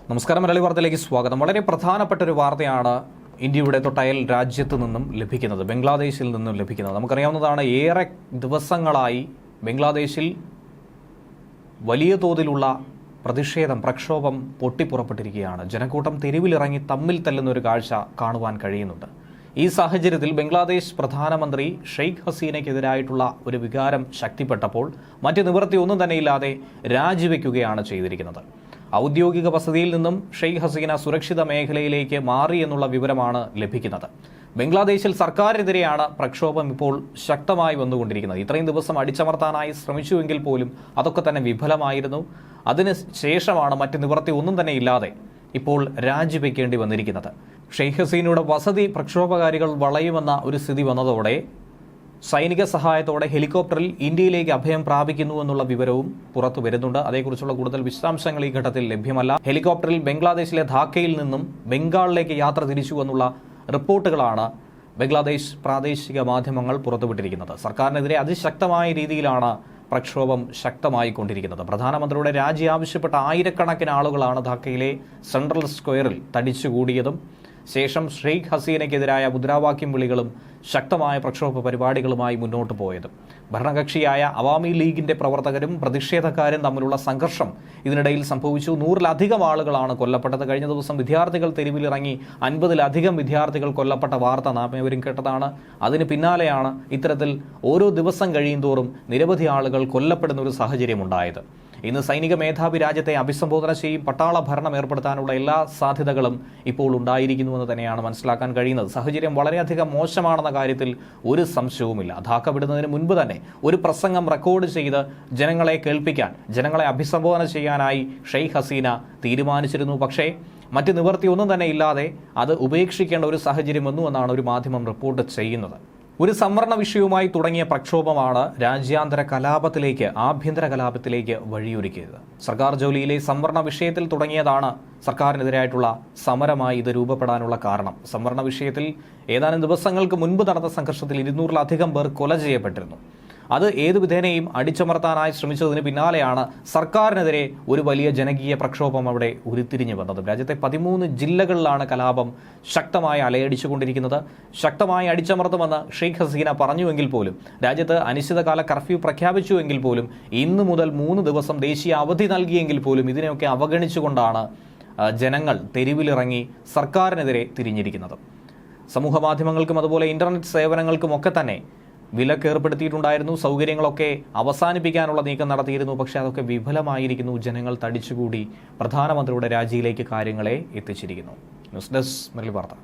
നമസ്കാരം. മലയാളി വാർത്തയിലേക്ക് സ്വാഗതം. വളരെ പ്രധാനപ്പെട്ട ഒരു വാർത്തയാണ് ഇന്ത്യയുടെ തൊട്ടയൽ രാജ്യത്ത് നിന്നും ലഭിക്കുന്നത്, ബംഗ്ലാദേശിൽ നിന്നും ലഭിക്കുന്നത്. നമുക്കറിയാവുന്നതാണ്, ഏറെ ദിവസങ്ങളായി ബംഗ്ലാദേശിൽ വലിയ തോതിലുള്ള പ്രക്ഷോഭം പൊട്ടിപ്പുറപ്പെട്ടിരിക്കുകയാണ്. ജനക്കൂട്ടം തെരുവിലിറങ്ങി തമ്മിൽ തല്ലുന്ന ഒരു കാഴ്ച കാണുവാൻ കഴിയുന്നുണ്ട്. ഈ സാഹചര്യത്തിൽ ബംഗ്ലാദേശ് പ്രധാനമന്ത്രി ഷെയ്ഖ് ഹസീനയ്ക്കെതിരായിട്ടുള്ള ഒരു വികാരം ശക്തിപ്പെട്ടപ്പോൾ മറ്റ് നിവൃത്തിയൊന്നും തന്നെയില്ലാതെ രാജിവെക്കുകയാണ് ചെയ്തിരിക്കുന്നത്. ഔദ്യോഗിക വസതിയിൽ നിന്നും ഷെയ്ഖ് ഹസീന സുരക്ഷിത മേഖലയിലേക്ക് മാറി എന്നുള്ള വിവരമാണ് ലഭിക്കുന്നത്. ബംഗ്ലാദേശിൽ സർക്കാരിനെതിരെയാണ് പ്രക്ഷോഭം ഇപ്പോൾ ശക്തമായി വന്നുകൊണ്ടിരിക്കുന്നത്. ഇത്രയും ദിവസം അടിച്ചമർത്താനായി ശ്രമിച്ചുവെങ്കിൽ പോലും അതൊക്കെ തന്നെ വിഫലമായിരുന്നു. അതിന് ശേഷമാണ് മറ്റ് നിവൃത്തി ഒന്നും തന്നെ ഇല്ലാതെ ഇപ്പോൾ രാജിവെക്കേണ്ടി വന്നിരിക്കുന്നത്. ഷെയ്ഖ് ഹസീനയുടെ വസതി പ്രക്ഷോഭകാരികൾ വളയുമെന്ന ഒരു സ്ഥിതി വന്നതോടെ സൈനിക സഹായത്തോടെ ഹെലികോപ്റ്ററിൽ ഇന്ത്യയിലേക്ക് അഭയം പ്രാപിക്കുന്നു എന്നുള്ള വിവരവും പുറത്തു വരുന്നുണ്ട്. അതേക്കുറിച്ചുള്ള കൂടുതൽ വിശദാംശങ്ങൾ ഈ ഘട്ടത്തിൽ ലഭ്യമല്ല. ഹെലികോപ്റ്ററിൽ ബംഗ്ലാദേശിലെ ധാക്കയിൽ നിന്നും ബംഗാളിലേക്ക് യാത്ര തിരിച്ചു എന്നുള്ള റിപ്പോർട്ടുകളാണ് ബംഗ്ലാദേശ് പ്രാദേശിക മാധ്യമങ്ങൾ പുറത്തുവിട്ടിരിക്കുന്നത്. സർക്കാരിനെതിരെ അതിശക്തമായ രീതിയിലാണ് പ്രക്ഷോഭം ശക്തമായിക്കൊണ്ടിരിക്കുന്നത്. പ്രധാനമന്ത്രിയുടെ രാജി ആവശ്യപ്പെട്ട ആയിരക്കണക്കിന് ആളുകളാണ് ധാക്കയിലെ സെൻട്രൽ സ്ക്വയറിൽ തടിച്ചുകൂടിയതും ശേഷം ഷെയ്ഖ് ഹസീനയ്ക്കെതിരായ മുദ്രാവാക്യം വിളികളും ശക്തമായ പ്രക്ഷോഭ പരിപാടികളുമായി മുന്നോട്ട് പോയത്. ഭരണകക്ഷിയായ അവാമി ലീഗിന്റെ പ്രവർത്തകരും പ്രതിഷേധക്കാരും തമ്മിലുള്ള സംഘർഷം ഇതിനിടയിൽ സംഭവിച്ചു. 100-ലധികം ആളുകളാണ് കൊല്ലപ്പെട്ടത്. കഴിഞ്ഞ ദിവസം വിദ്യാർത്ഥികൾ തെരുവിലിറങ്ങി 50-ലധികം വിദ്യാർത്ഥികൾ കൊല്ലപ്പെട്ട വാർത്ത നാം ഏവരും കേട്ടതാണ്. അതിന് പിന്നാലെയാണ് ഇത്തരത്തിൽ ഓരോ ദിവസം കഴിയുന്തോറും നിരവധി ആളുകൾ കൊല്ലപ്പെടുന്ന ഒരു സാഹചര്യം ഉണ്ടായത്. ഇന്ന് സൈനിക മേധാവി രാജ്യത്തെ അഭിസംബോധന ചെയ്യും. പട്ടാള ഭരണം ഏർപ്പെടുത്താനുള്ള എല്ലാ സാധ്യതകളും ഇപ്പോൾ ഉണ്ടായിരിക്കുന്നുവെന്ന് തന്നെയാണ് മനസ്സിലാക്കാൻ കഴിയുന്നത്. സാഹചര്യം വളരെയധികം മോശമാണെന്ന കാര്യത്തിൽ ഒരു സംശയവുമില്ല. ധാക്ക വിടുന്നതിന് മുൻപ് തന്നെ ഒരു പ്രസംഗം റെക്കോർഡ് ചെയ്ത് ജനങ്ങളെ കേൾപ്പിക്കാൻ, ജനങ്ങളെ അഭിസംബോധന ചെയ്യാനായി ഷെയ്ഖ് ഹസീന തീരുമാനിച്ചിരുന്നു. പക്ഷേ മറ്റ് നിവൃത്തിയൊന്നും തന്നെ ഇല്ലാതെ അത് ഉപേക്ഷിക്കേണ്ട ഒരു സാഹചര്യം വന്നു എന്നാണ് ഒരു മാധ്യമം റിപ്പോർട്ട് ചെയ്യുന്നത്. ഒരു സംവരണ വിഷയവുമായി തുടങ്ങിയ പ്രക്ഷോഭമാണ് രാജ്യാന്തര കലാപത്തിലേക്ക്, ആഭ്യന്തര കലാപത്തിലേക്ക് വഴിയൊരുക്കിയത്. സർക്കാർ ജോലിയിലെ സംവരണ വിഷയത്തിൽ തുടങ്ങിയതാണ് സർക്കാരിനെതിരായിട്ടുള്ള സമരമായി ഇത് രൂപപ്പെടാനുള്ള കാരണം. സംവരണ വിഷയത്തിൽ ഏതാനും ദിവസങ്ങൾക്ക് മുൻപ് നടന്ന സംഘർഷത്തിൽ 200-ലധികം പേർ കൊല ചെയ്യപ്പെട്ടിരുന്നു. അത് ഏതു വിധേനയും അടിച്ചമർത്താനായി ശ്രമിച്ചതിന് പിന്നാലെയാണ് സർക്കാരിനെതിരെ ഒരു വലിയ ജനകീയ പ്രക്ഷോഭം അവിടെ ഉരുത്തിരിഞ്ഞു വന്നത്. രാജ്യത്തെ 13 ജില്ലകളിലാണ് കലാപം ശക്തമായി അലയടിച്ചുകൊണ്ടിരിക്കുന്നത്. ശക്തമായി അടിച്ചമർത്തുമെന്ന് ഷെയ്ഖ് ഹസീന പറഞ്ഞുവെങ്കിൽ പോലും, രാജ്യത്ത് അനിശ്ചിതകാല കർഫ്യൂ പ്രഖ്യാപിച്ചുവെങ്കിൽ പോലും, ഇന്നു മുതൽ 3 ദിവസം ദേശീയ അവധി നൽകിയെങ്കിൽ പോലും ഇതിനെയൊക്കെ അവഗണിച്ചുകൊണ്ടാണ് ജനങ്ങൾ തെരുവിലിറങ്ങി സർക്കാരിനെതിരെ തിരിഞ്ഞിരിക്കുന്നത്. സമൂഹ മാധ്യമങ്ങൾക്കും അതുപോലെ ഇന്റർനെറ്റ് സേവനങ്ങൾക്കുമൊക്കെ തന്നെ വിലക്ക് ഏർപ്പെടുത്തിയിട്ടുണ്ടായിരുന്നു. സൗകര്യങ്ങളൊക്കെ അവസാനിപ്പിക്കാനുള്ള നീക്കം നടത്തിയിരുന്നു. പക്ഷേ അതൊക്കെ വിഫലമായിരിക്കുന്നു. ജനങ്ങൾ തടിച്ചുകൂടി പ്രധാനമന്ത്രിയുടെ രാജിയിലേക്ക് കാര്യങ്ങളെ എത്തിച്ചിരിക്കുന്നു. ന്യൂസ് ഡെസ്ക് മലയാളി വാർത്ത.